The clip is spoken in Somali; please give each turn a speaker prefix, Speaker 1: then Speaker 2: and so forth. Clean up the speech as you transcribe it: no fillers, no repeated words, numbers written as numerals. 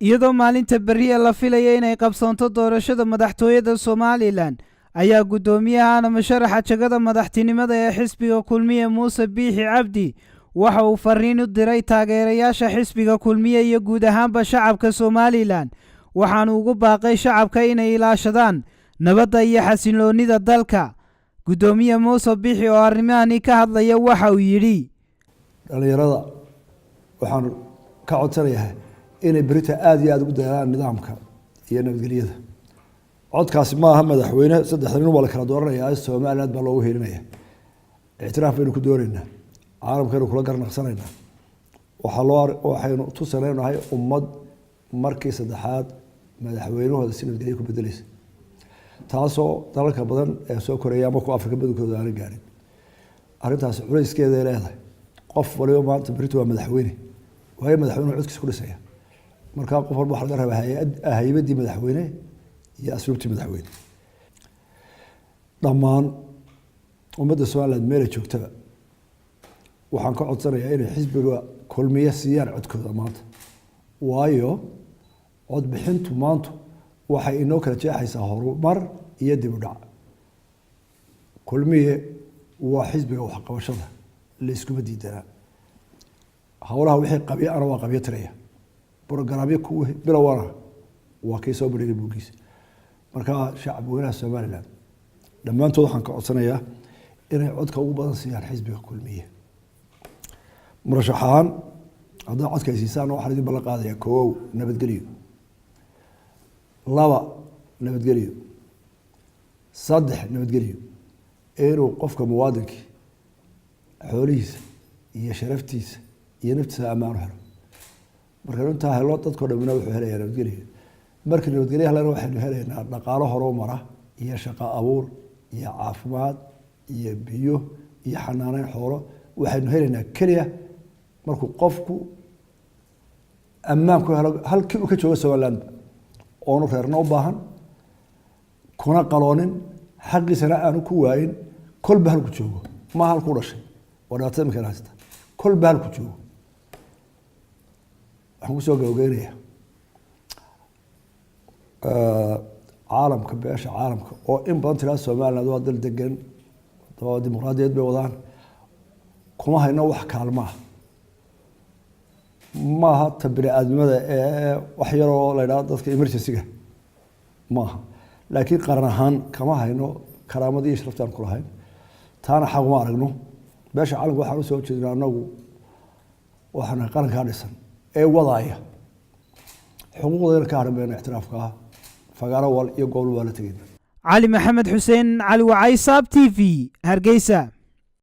Speaker 1: iyadoo maalinta berriya la filaya inay qabsoonto doorashada madaxtooyada Somaliland ayaa gudoomiyahana musharaxa jagada madaxtinimada ee xisbiga kulmiye Muuse Biixi Cabdi waxa uu fariin u diray taageerayaasha xisbiga kulmiye iyo guud ahaanba shacabka Somaliland waxaanu ugu baaqay shacabka inay ilaashadaan nabadda iyo xasiloonida dalka. Gudoomiye Muuse Biixi oo arrimahani ka hadlaya waxa uu yiri
Speaker 2: dhalinyarada waxaan ka codsanayaa inay berita aad iyo aad ugu dadaalaan nidaamka iyo nabadgelyada. codkaasi ma aha madaxweyne saddex nin wala kala dooranayaa Soomaaliland baa loogu helinaya ictiraaf aynu ku doonaynaa caalamkana kula garnaqsanaynaa waxaynu tusanaynahay ummad markii saddexaad madaxweynahooda si nabadgelyo ku bedelaysa taasoo dalalka badan ee soo koreeya ama ku Afrika badankooda aan gaarin. arrintaas culayskeeda leedahay qof waliba maanta berito waa madaxweyne waayo madaxweynuhu codkiisa ku dhisaya markaa qof walba waxa laga rabaa haybadii madaxweyne iyo asluubtii madaxweyne. dhammaan ummadda Soomaaliyeed meel ay joogtaba waxaan ka codsanayaa inay xisbiga kulmiye siiyaan codkooda maanta waayo cod bixintu maanta waxay inoo kala jeexaysaa horumar iyo dib u dhac. kulmiye waa xisbiga wax qabashada la isku diidanaa hawlaha wixii qabiyo ana waa qabiyo tiraya barnaamijyo ku bilawana waa kay soo bandhigay buugiis. marka shacab weynaha Soomaaliland dhamaantood waxaan ka codsanayaa inay codka ugu badan siiyaan xisbiga kulmiye. murashaxaan hadda codka ay siisaan waxa idin ballan qaadaya koow nabadgelyo, laba nabadgelyo, saddex nabadgelyo inuu qofka muwaadinka xoolihiisa iyo sharaftiisa iyo naftiisa ammaan u helo. marka inta helo dadka dhammaana wuxuu helayaa nabadgelyo. markii nabadgelyo helana waxaynu helaynaa dhaqaale horumar iyo shaqo abuur iyo caafimaad iyo biyo iyo xanaaneyn xoolo. waxaynu helaynaa kaliya markuu qofku ammaan ku helo halkii uu ka joogo Somaliland oo reerna u baahan kuna qaloonin xaqiisana aanu ku waayin kolba halku joogo ma halku dhashay wadaadada ma kala haysta kolba halku joogo. waxaan soo gabagabeynayaa caalamka beesha caalamka oo in badan tiraa Somaliland waa dal degan oo dimuqraadiyad bay wadaan kuma hayno wax kaalmaha maaha tabiri'aadnimada ee wax yar oo la yiraahdo dadka emergency-ga maaha laakiin qaran ahaan kama hayno karaamadii iyo sharaftaan ku lahayn taana xaq ma aragno. beesha caalamka waxaan u soo jeedinaa anagu waxaan qaranka dhisan ee wadaaya xuquuqdeena ka harbeena ictiraafka fagaaro wal iyo gobol wala tagayna.
Speaker 1: علي محمد حسين علي وعيصاب TV هرقيسة.